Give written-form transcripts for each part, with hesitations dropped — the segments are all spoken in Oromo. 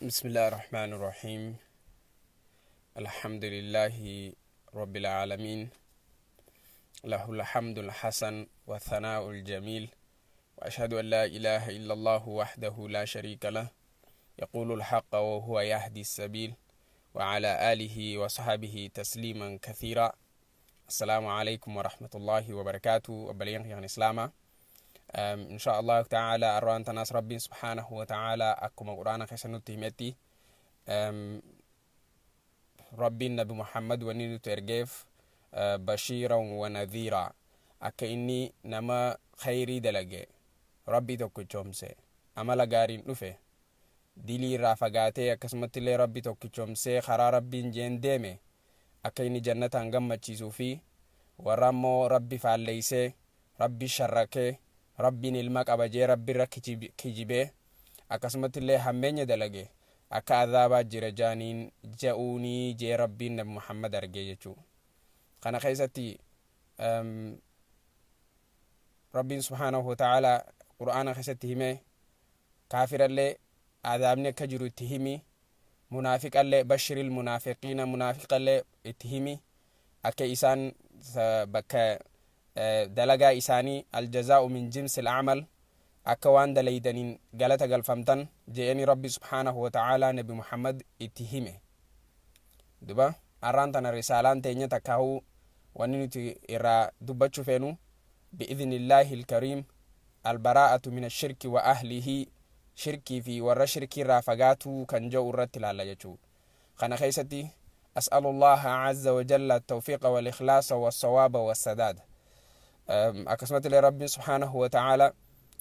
بسم الله الرحمن الرحيم. الحمد لله رب العالمين، له الحمد الحسن والثناء الجميل، وأشهد أن لا إله إلا الله وحده لا شريك له، يقول الحق وهو يهدي السبيل، وعلى آله وصحبه تسليما كثيرا. السلام عليكم ورحمة الله وبركاته. وبلين يعني إسلاما إن شاء الله تعالى أروان تناس ربي سبحانه وتعالى أكما قرآن خسنو تهمتي ربي النبي محمد ونينو ترجف بشيرا ونذيرا أكا إني نما خيري دلقي ربي توكو جومسي أما لغارين نفه ديلي رافقاتي أكسمت لي ربي توكو جومسي خرا ربي نجين ديمي أكا إني جنة انغم تشيسو في ورمو ربي فعليسي ربي شركي ربي نلمك أبجي ربي ركجيبه أكسمت لي همين دلقي أكا عذابا جرجانين جاؤوني جي ربي نبي محمد أرجيجو خانا خيستي ربي سبحانه وتعالى قرآن خيستي همي كافر اللي عذابني كجرو تهمي منافق اللي بشر المنافقين منافق اللي اتهمي أكا إسان بكا دلقا إساني الجزاء من جنس العمل أكوان دليدنين غلطة غلفمتن جيني ربي سبحانه وتعالى نبي محمد اتهمه دبا أرانتنا رسالان تيني تكاو وننتي إرا دبتشو فينو بإذن الله الكريم البراءة من الشرك وأهله شركي في ورى شركي رافقاتو كان جو الرتل على يجو خانا خيستي أسأل الله عز وجل التوفيق والإخلاص والصواب والسداد أكسمت لربي سبحانه وتعالى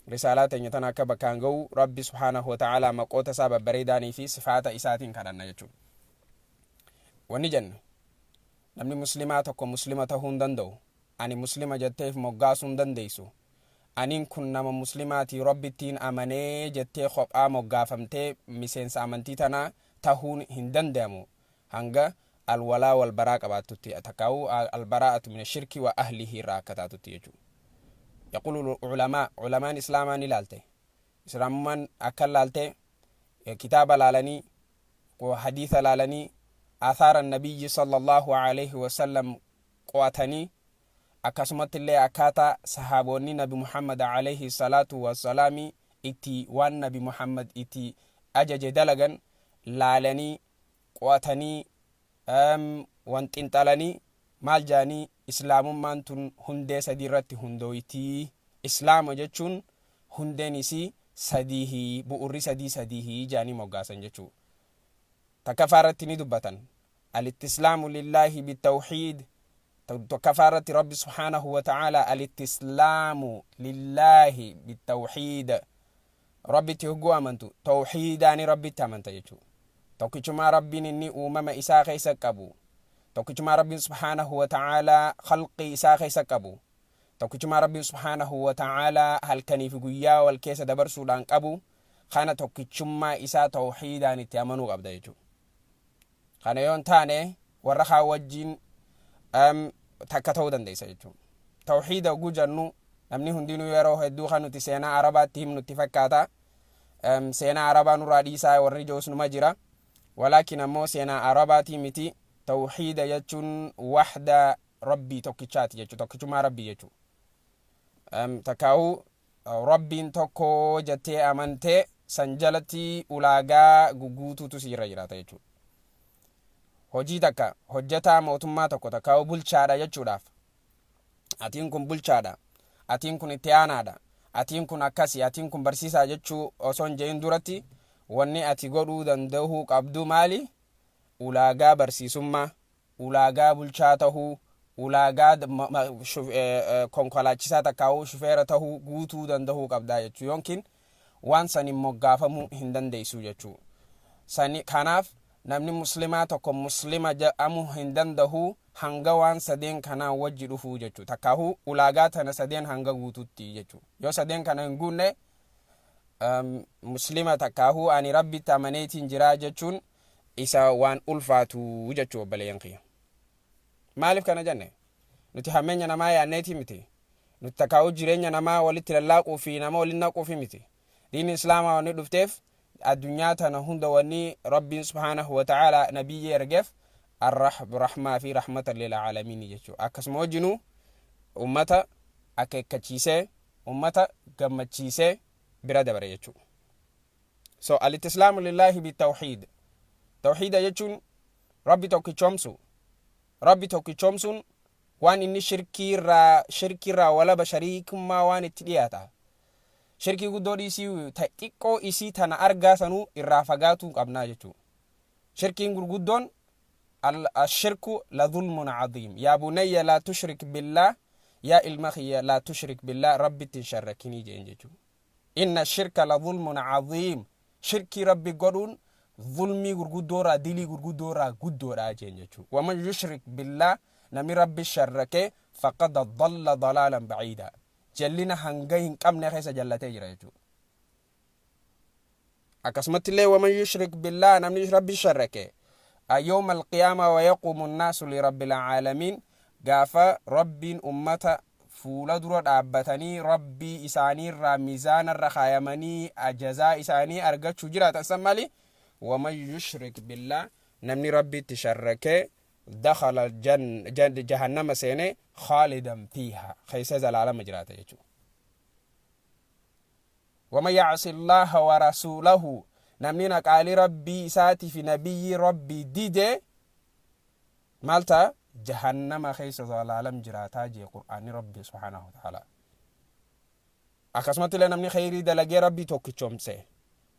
رسالات يتناك بكانغو ربي سبحانه وتعالى مقوت سبب بريداني في صفات إساتين كان يجو ونجن نمني مسلماتك ومسلمتهن دندو أني مسلمة جتيف مقاسون دنديسو أنين كنا مسلماتي ربي تين أماني جتي خب مقافمتي مسينس أمانتي تنا تهون هندن دامو هنگا الولاء والبراء باتوتي أتكاو البراءة من الشرك وأهله راكتاتوتي يجو يقول العلماء الإسلامان لالتي إسلامان أكل لالتي كتاب لالني وحديث لالني آثار النبي صلى الله عليه وسلم قواتني أكسمت اللي أكاتا صحابوني نبي محمد عليه الصلاة والسلام إتي وان نبي محمد إتي أجج دلغن لالني قواتني وانتنتالني مالجاني إسلام مانتون هندي سديرتي هندويتي إسلام جتشون هندي نسي سديه بؤري سديه جاني موغاسن جتشو تكفارتني دبتن الاستسلام لله بالتوحيد تكفارة رب سبحانه وتعالى الاستسلام لله بالتوحيد ربي تهجو أمنتو توحيداني ربي تامنت جتشو توكيشما ربي نني أمم إساقي سكبو توكيشما ربي سبحانه وتعالى خلقي إساقي سكبو توكيشما ربي سبحانه وتعالى هل كان في قيا والكيس دبر سودان كبو خانا توكيشما إسا توحيداني تامنو قبدا يجو خانا يون تاني ورخا وجين تكتو دنديس يجو توحيد وجنو نمني هندينو يرو هدو خانو تسينا عربا تيم نتفكاتا سينا عربا نراديسا ورجوس نمجرا ولكن أمو سينا عرباتي متي توحيد يجون وحدة ربي توكيشات يجو توكيشما ربي يجو تكاو ربي توكو جتي أمانتي سنجلتي أولاغا غوغوتو تسيرا جراتا يجو هجي تكا هجتا موتما توكو تكاو بلشادا يجو داف أتين كن بلشادا أتين كن اتيانا دا أتين كن أكاسي أتين كن برسيسا يجو أصون جين دورتي wanni ati godhuu danda'u qabdu maali ulaagaa barsiisummaa ulaagaa bulchaa tahuu ulaagaa konkolaachisaa takkaa'uu shufeera tahuu guutuu danda'uu qabdaa jechuu yookiin waan saniin moggaafamu hin dandeessu jechuu sani kanaaf namni muslimaa tokko muslima jedhamu hin danda'u hanga waan sadeen kanaa wajji dhufuu jechuu takkaa'uu ulaagaa tana sadeen hanga guututti jechuu yoo sadeen kana hin guunne muslima takkahu ani rabbi tamaneetiin jira jechuun isa waan ulfaatu jechuu baleyanqi maalif kana janne nuti hameenya namaa yaanneeti miti nuti takkahu jireenya namaa walitti lallaaquu fi nama waliin naquu fi miti diin islaamaa wanni dhufteef الدنيا تنهند وني ربي سبحانه وتعالى نبي يرجف الرحمة في رحمة للعالمين يجو أكسمو جنو أمتا أكيكتشيسي أمتا قمتشيسي برادة بريجو الاستسلام لله بالتوحيد توحيد يجون ربي توكي چومسو ربي توكي چومسون وان إني شركي را ولا بشريك ما وان اتلياتا شركي قدو ديسيو تحقيقو إسي تانا أرغا سنو إرافقاتو قبنا جتو شركي قدون الشرك لظلم عظيم يا بني لا تشرك بالله يا المخي لا تشرك بالله ربي تشركني جنجتو إن الشرك لظلم عظيم شركي ربي قدون ظلمي غرغدورا ديلي غرغدورا غدورا جنجتو ومن يشرك بالله نمي ربي الشركه فقد ضل ضلالا بعيدا جلنا هنغين قمنا خيس جلته جريتو اكسمت الله ومن يشرك بالله نمي ربي الشركه يوم القيامه ويقوم الناس لرب العالمين غافا ربي امته فولا درو دابتني ربي اساني رميزان الرخايمني اجزاء اساني ارغچو جرات سمالي ومن يشرك بالله نمني ربي تشركه دخل جهنم سينه خالدا فيها خيس زلالة مجراته يجو وما يعصي الله ورسوله نمني قال ربي ساتي في نبي ربي ديده مالتا جهنم خيس زلالة مجراته جي قرآن ربي سبحانه وتعالى أكسمت لنا نمني خيري دلقي ربي توكي چومسي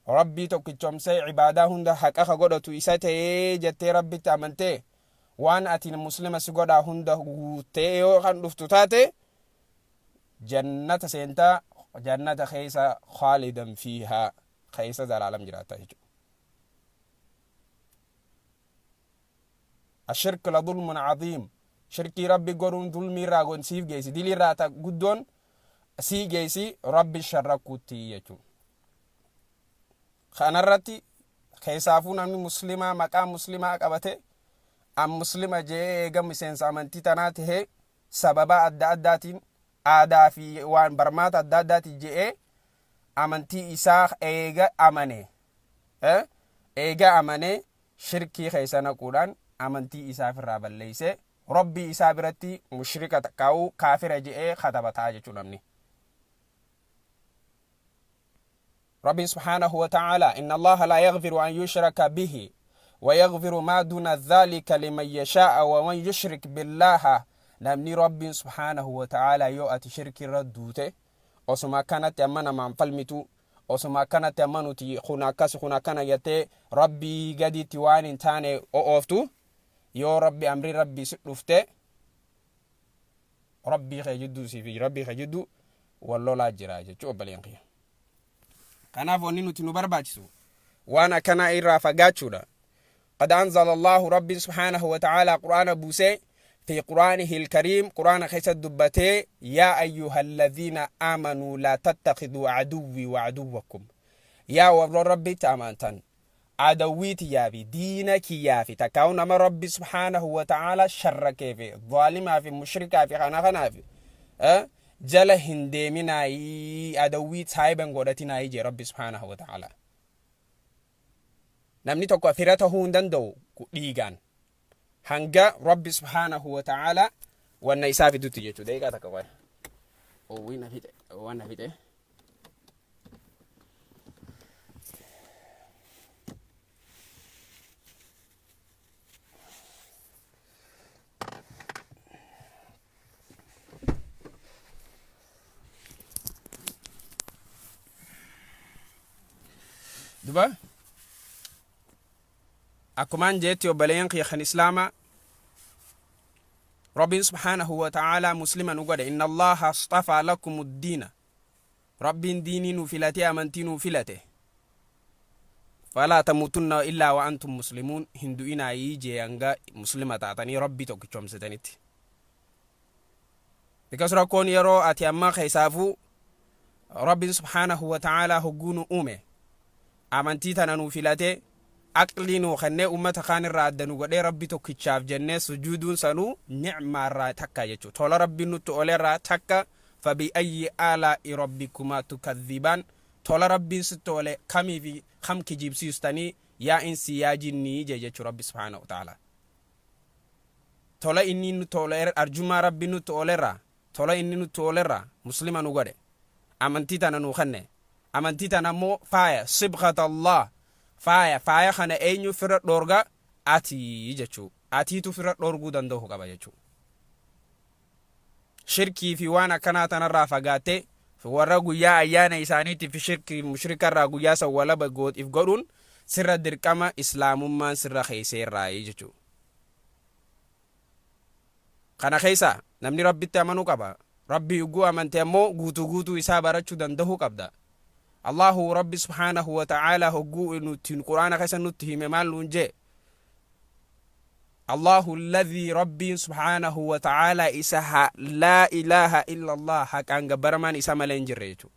ربي توكي چومسي عباده هند حقا قدتو إساته جتي ربي تامنته وان أتين مسلمة سقودا هنده تيو خندفتو تاتي جنة سينتا جنة خيسة خالدا فيها خيسة ذا العالم جراتا يجو الشرك لظلم عظيم شركي ربي قرون ظلمي راغون سيف جيسي ديلي راتا قدون سي جيسي ربي الشركوتي يجو خانا راتي خيسافون أمني مسلمة مقام مسلمة أكبته أم مسلمة جي قم سين سامنتي تناته سببا أداتين آدا في وان برمات أدات جي أمنتي إساخ إيغا أماني إيغا أماني شركي خيسانا قران أمنتي إساء في الرابل ليس ربي إساء برتي مشركة كاو كافر جي خطبتها جي ربي سبحانه وتعالى إن الله لا يغفر أن يشرك به ويغفر ما دون ذلك لمن يشاء ومن يشرك بالله نمني ربي سبحانه وتعالى يؤتي شرك ردوته وسما كانت يمنا من فلمتو وسما كانت يمنوتي خناكس خناكنا يتي ربي قدي توان تاني أوفتو يو ربي أمري ربي سلفته ربي خيجدو سيفي ربي خيجدو والله لا جراجة شو بلينقيا كان فونينو تنو برباجسو وانا كان إيرا فقاتشونا قد أنزل الله ربي سبحانه وتعالى قرآن بوسي في قرآنه الكريم قرآن خيس الدبتي يا أيها الذين آمنوا لا تتخذوا عدوي وعدوكم يا ربي تامانتن عدويتي يافي دينك يافي تكون ما ربي سبحانه وتعالى شرك في ظالم في مشرك في خنا في جل هندي مناي عدويت سايبن غودتنا يجي ربي سبحانه وتعالى نمني توكو فرته هوندندو ديغان hanga rabbi subhanahu wa ta'ala wannan isafi dutu jechu dai ka taka bai o wina fite wannan fite duba akuman jeti obalayan qiyan islama ربي سبحانه وتعالى مسلما وقال إن الله اصطفى لكم الدين ربي ديني نفلته أمنتي نفلته فلا تموتن إلا وأنتم مسلمون هندوين يجي أنغا مسلمة تعطاني ربي توكيشوم ستانيت because rakon yaro ati amma khaisafu ربي سبحانه وتعالى هجون أمه أمنتي تنانو فلته أقلينو خنّي أمة خان الرادنو قدي ربي توكيشاف جنة سجودون سنو نعم را تكا يجو طول ربي نتو أولي را تكا فبأي آلاء ربكما تكذبان tola rabbiin si tole kamii fi kam kijibsiistanii yaa insi yaa jinnii jechuu rabbi subhaanahu wa ta'ala. Tola inni nu tole arjuma rabbi nu tolerra tola inni nu tolerra muslima nu godhe amantii tana nu kenne amantii tana ammoo faaya sibghat Allah faaya kana eenyu fira dhorga ati jechuu atiitu fira dhorguu danda'u qaba jechuu. Shirkii fi waan akkanaa tanarraa fagaate warra guyyaa ayyaana isaaniitii fi shirkii mushrikarraa guyyaa sawwala if godhuun sirra dirqama islaamummaan sirra keeyseerraa jechuu. Kana keessa namni rabbitti amanuu qaba. Rabbi ugguu amante ammoo guutuu isaa barachuu danda'uu qabda. Allahu rabbi subhaanahu wa ta'ala hogguu nuti quraana keessa nutti hime maal nuun jee Allahu alladhi rabbi subhaanahu wa ta'ala isa la ilaha illa Allah haqaan gabbaramaan isa malee hin jirre jechuudha.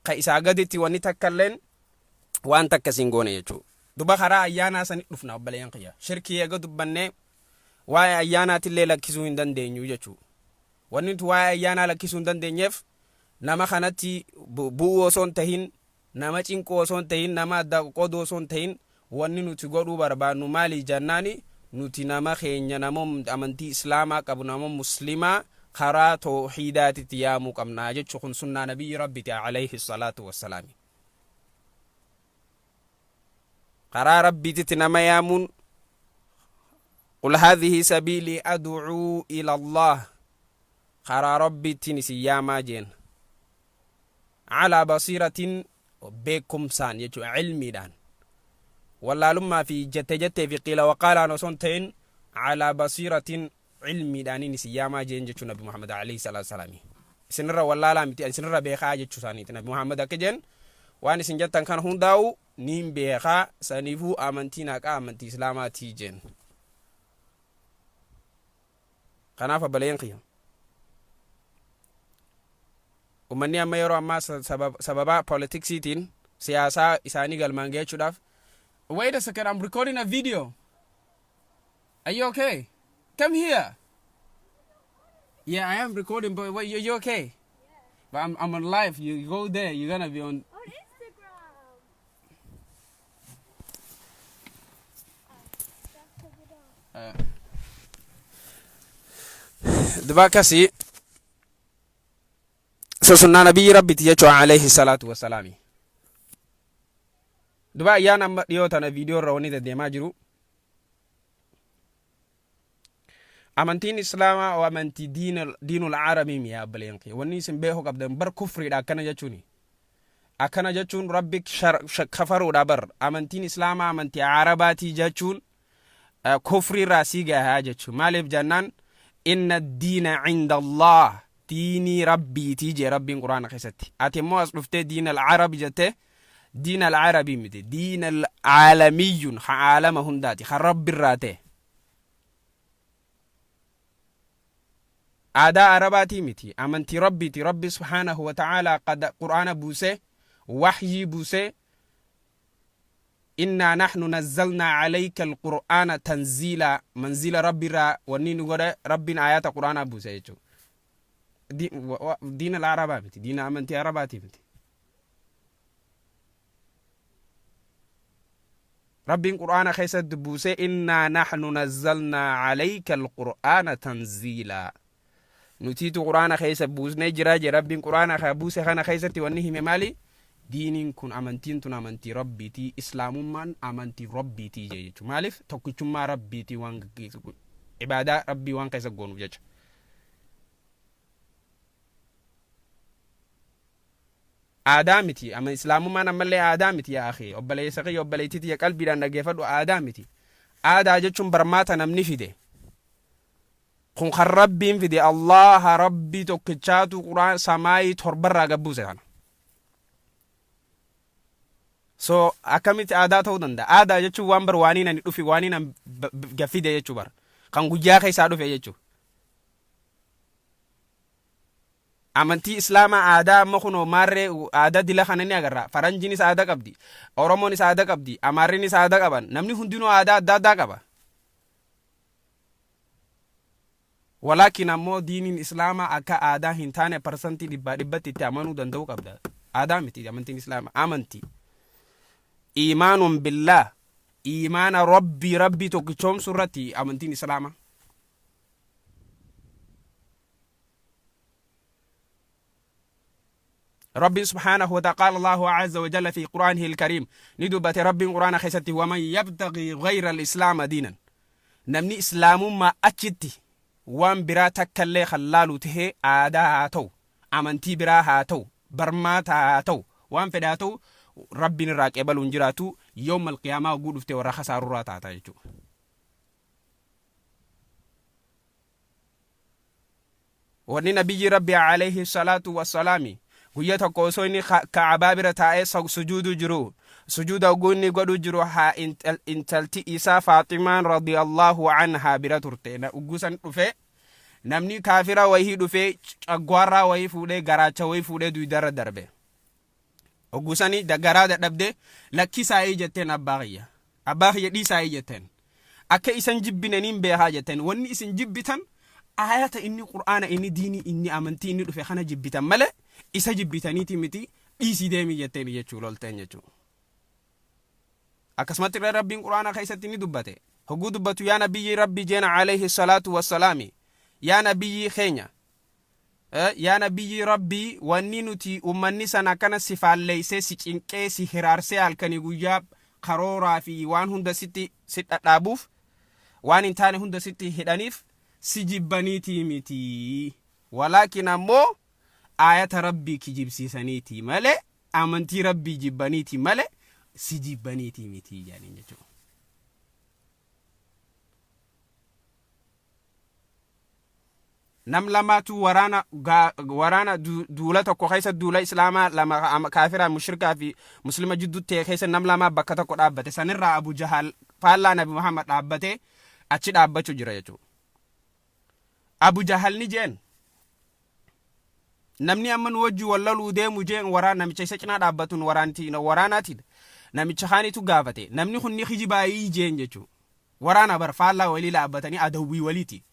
Ka isaa gaditti wanni takkalleen waan takka siin goone jechuudha. Duba karaa ayyaanaa sanii dhufna obboleeyyan kiyya. Shirkii eega dubbannee waa'ee ayyaanaatillee lakkisuu hin dandeenyu jechuudha. Wanni nuti waa'ee ayyaanaa lakkisuu hin dandeenyeef nama kanatti bu'uu osoo hin tahin, nama cinquu osoo hin tahin, nama adda qooduu osoo hin tahin, wanni nuti godhuu barbaannu maali jennaani nuti nama keenya nama amantii islaamaa qabu nama muslimaa karaa tawhiidaatitti yaamuu qabnaa jechuu kun sunnaa nabiyyi rabbiti alayhi salaatu wassalaam. karaa rabbiititti nama yaamuun qul hadhihi sabiili ad'uu ila Allah karaa rabbiitti isin yaamaa jeen ala basiratin beekumsaan jechuu ilmiidhaan wallaalummaa fi jette fi qiila waqaalaan osoon ta'in ala basiratin ilmiidhaan isin yaamaa jeen jechuu nabi Muhammad alayhi salaatu wassalaam. Isinirra wallaalaa miti isinirra beekaa jechuu isaaniiti nabi Muhammad akka jeen waan isin jettan kan hundaa'u niin beekaa saniifuu amantiin haqaa amantii islaamaatii jeen. Kanaaf abbaleen qiyya ummanni amma yeroo ammaa sababa politiksiitiin siyaasaa isaanii galmaan geechuudhaaf. Wait a second, I'm recording a video. Are you okay? Come here. Yeah, I am recording, but you okay? Yeah. But I'm on live. You go there, you're gonna be on Instagram. Bakka si sunna nabiyyi rabbiti jechuu alayhi salaatu wassalaami. Duba ayyaana amma dhiyoo tana viidiyoo irra wanni deddeemaa jiru amantiin islaamaa o amantii diinul arabii miyaa abbaleen kee wanni isin beekuu qabdan bar kufriidha akkana jechuun rabbi kafaruudha bar amantiin islaamaa amantii arabaatii jechuun kufriirraa sii gahaa jechuun maaliif jennaan inna diina inda Allah diinii rabbiitii jee rabbiin quraana keessatti ati immoo as dhuftee diinal arabi jettee دين العربي متي دين العالمي عالم هنداتي خرب الراتي أدا عرباتي متي أمنتي ربي سبحانه وتعالى قد قرآن بوسه وحي بوسه إنا نحن نزلنا عليك القرآن تنزيلا منزل ربي را ونين غدا ربنا آيات قرآن بوسه دين العربي متي دين أمنتي عرباتي متي ربين قرآن خيسد بوسي إنا نحن نزلنا عليك القرآن تنزيلا نتيتو قرآن خيسد بوسني جراجي ربين قرآن خيبوسي خانا خيسد وانيه ممالي دينين كن أمنتين تن أمنتي ربي تي إسلام من أمنتي ربي تي جيجو مالف توكيشو ما ربي تي وان عبادة ربي وان خيسد قونو جيجو آدامتي أما إسلام ما نملي آدامتي يا أخي أبلي سقي أبلي تيتي يا قلبي لأن جفدو آدامتي آدا جتشم برماتا نمني في ده كن خربين في ده الله ربي توكتشاتو قرآن سماي تربرا جبوزه أنا أكملت آدا تودن ده آدا جتشو وامبر وانينا نتوفي وانينا جفيدة جتشو بار كان جوجا خي سادو في جتشو amantii islaamaa aadaa amma kunoo maarree aadaa dila kanani agarra faranjiinis aadaa qabdi oromoonis aadaa qabdi amaariinis aadaa qaban namni hundinuu aadaa adda qaba walakin ammoo diiniin islaamaa akka aadaa hin taane parsantii dhibbatti itti amanuu danda'u qabda آدامتي أمنتين إسلام أمنتي إيمان بالله إيمان ربي توكيشوم سورتي أمنتين إسلام ربي سبحانه وتعالى قال الله عز وجل في قرآنه الكريم ندبت ربي قرآن خيستي ومن يبتغي غير الإسلام دينا نمني إسلام ما أجتي وان برا تكالي خلالو تهي آداتو أمنتي برا هاتو برمات هاتو وان فداتو ربي نراك إبالون جراتو يوم القيامة وقود فتي ورخص عرورات عتايجو وني نبي ربي عليه الصلاة والسلام guyyaa osoo inni kaabaa bira taa'ee sujuudu jiru sujuuda oguunni godhu jiru haa intalti isaa Faatimaan radiyallahu anha bira turte na ugusan dhufe namni kaafira wayii dhufe cagwaarraa wayii fuudhee garaacha wayii fuudhee duudarra darbe ogusani dagaraa dadhabde lakkisaayii jetteen abbaa kiyya dhiisaayii jetteen akka isan jibbinaniin beekaa jetteen wanni isin jibbitan ayata inni qur'aana inni diini inni amantii inni dhufe kana jibbitan malee isa jibbitaniiti miti dhiisii deemi jetteen jechuu lolteen jechuu akkasumatti rabbiin qur'aana keessatti ni dubbate hoguu dubbatu yaa nabiyyi rabbi jeena alayhi salatu wassalaami yaa nabiyyi keenya yaa nabiyyi rabbi wanni nuti ummanni sana kana si faalleeyse si cinqee si hiraarsee halkanii guyyaa karooraa fi waan hunda sitti dhadhaabuuf waan hin taane hunda sitti hidhaniif si jibbaniiti miti walakin ammoo ayata rabbii kijibsiisaniiti male amantii rabbii jibbaniiti male si jibbaniiti miti jaaniin jechuudha. nam lamatu waraana duula tokko keessa duula islaamaa lama kaafira mushrika fi muslima jidduutti keessa nam lama bakka tokko dhaabbate sanirraa Abu Jahal faallaa Nabi Muhammad dhaabbate achi dhaabbachuu jira jechuudha. Abu Jahal ni jeen namni amman wajju wallaluu deemu jeen waraana namicha isa cinaa dhaabbatun waraanaati namicha khanitu gaafate namni kunni khijibaayii jeen jechuudha. waraana bar faallaa walii dhaabbatanii adawwii waliiti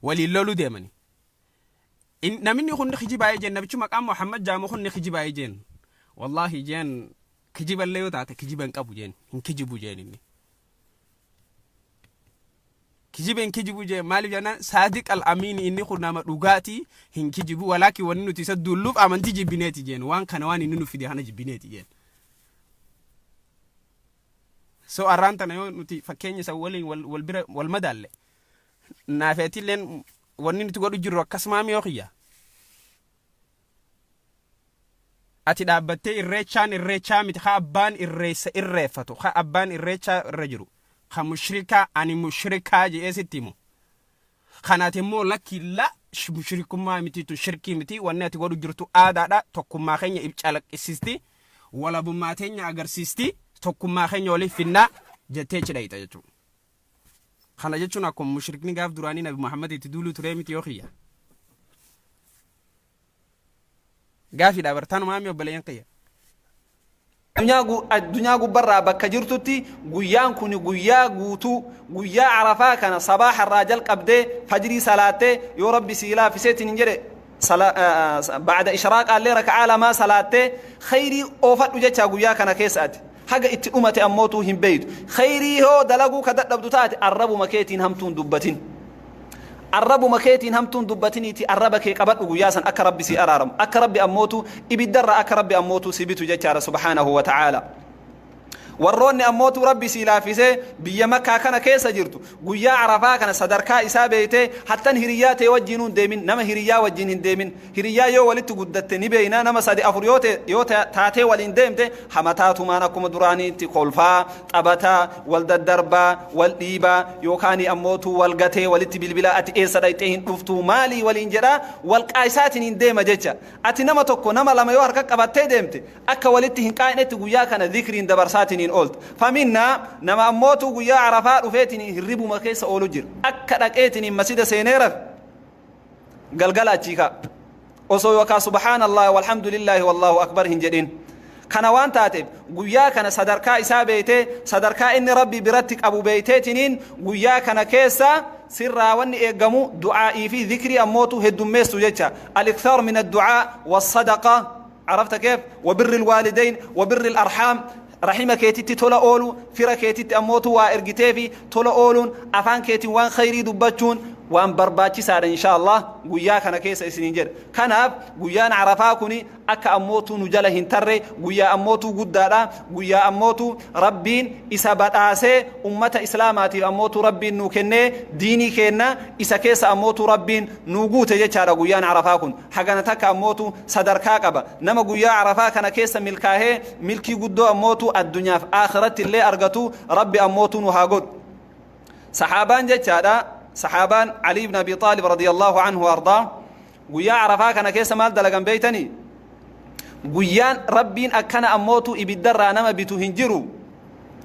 walii loluu deemani namni kunni khijibaayii jeen nabichu maqaan Muhammad jaamu kunni khijibaayii jeen wallahi jeen kijiban leeyo taate kijiban qabu jeen hin kijibu jeen inni kijiben kijibu jeen maalif jana sadiq al-amin inni kunama dhugaati hin kijibu walakin wanni nuti saduluf amanti jibineeti jeen waan kana waan inni nufide hana jibineeti jeen so aranta na yo nuti fakkeenya sa wal madalle naafeti len wanni nuti godhu jiru akkasmaami yoo khiyya ati dhaabbattee irreechaa miti ka abbaan irreeffatu ka abbaan irreechaa irra jiru ka mushrika ani mushrika jeesittimu kanaati immoo lakki la mushrikummaa miti tu shirki miti wanni ati godhu jirtu aadaadha tokkummaa keenya ibcalaqqisiisti walabummaa teenya agarsiisti tokkummaa keenya waliif finna jettee cidhayta jechuudha. kana jechuun akkuma mushrikni gaaf duraanii Nabi Muhammad itti duulu ture miti yoo khiyya gaafi dhabartaan maami obboleeyyan qiyya addunyaa gubbarraa bakka jirtutti guyyaan kun guyyaa guutuu guyyaa arafaa kana sabaaha irraa jalqabdee fajrii salaattee yoo rabbi sii laafiseetiin hin jedhe بعد إشراق الليل ركعة ما صلاته خيري أوفت وجهها جويا كان كيسات حاجة اتأمة أموتو هم بيت خيري هو دلقو كذا دبتات الرب مكيتين همتون دبتين الرب مكيتين همتون دبتين يتي الرب كي قبض وجياسا أكرب بسي أرارم أكرب أموتو إبدر أكرب أموتو سبيتو جتار سبحانه وتعالى warroonni ammootu rabbi si laafise biyya makkaa kana keessa jirtu guyyaa arafaa kana sadarkaa isaa beeyte hattan hiriyaa ta'e wajjinuun deemin nama hiriyaa wajjin hin deemin hiriyaa yoo walitti guddatte ni beeyna nama sadi afur yoo taatee waliin deemte hamataatumaan akkuma duraaniitti kolfaa xabataa wal daddarbaa wal dhiibaa yookaan ammootu wal gatee walitti bilbilaa ati eessa dhayxee hin dhuftu maalii waliin jedhaa wal qaayisaatiin hin deema jecha ati nama tokko nama lama yoo harka qabattee deemte akka walitti hin qaa'inetti guyyaa kana dhikriin dabarsaatiin قلت فمنا نما أموتو قيا عرفات وفيتني هربوا مكيس أولو جر أكد أكيتني مسجد سينيرة قلقلا تشيكا وصوكا سبحان الله والحمد لله والله أكبر هنجرين كان وان تاتب قيا كان صدركا إسابيتي صدركا إن ربي برتك أبو بيتيتنين قيا كان كيسا سرا واني إيقامو دعائي في ذكري أموتو هدو ميستو جيتشا الإكثار من الدعاء والصدقة عرفت كيف وبر الوالدين وبر الأرحام رحمة كيتي تولا أولو فرا كيتي أموتو وإرجتيفي تولا أولون أفان كيتي وان خيري دبتشون وان برباتي سار إن شاء الله وياك أنا كيس إسنجر كان أب ويان عرفاكني أكا أموتو نجله هنتري ويا أموتو قدارا ويا أموتو ربين إسابات آسي أمة إسلاماتي أموتو ربين نوكني ديني كينا إسا كيس أموتو ربين نوغوت جيشارا ويان عرفاكن حقنا تكا أموتو صدركا قبا نما ويا عرفاكنا كيس ملكاهي ملكي قدو أموتو الدنيا في آخرت اللي أرغتو ربي أموتو نهاقود صحابان جيشارا صحابان علي بن أبي طالب رضي الله عنه وأرضاه ويا عرفاكنا كيس مال دلقان بيتني ويان ربين أكنا أموتو إبدر نما بيتو هنجرو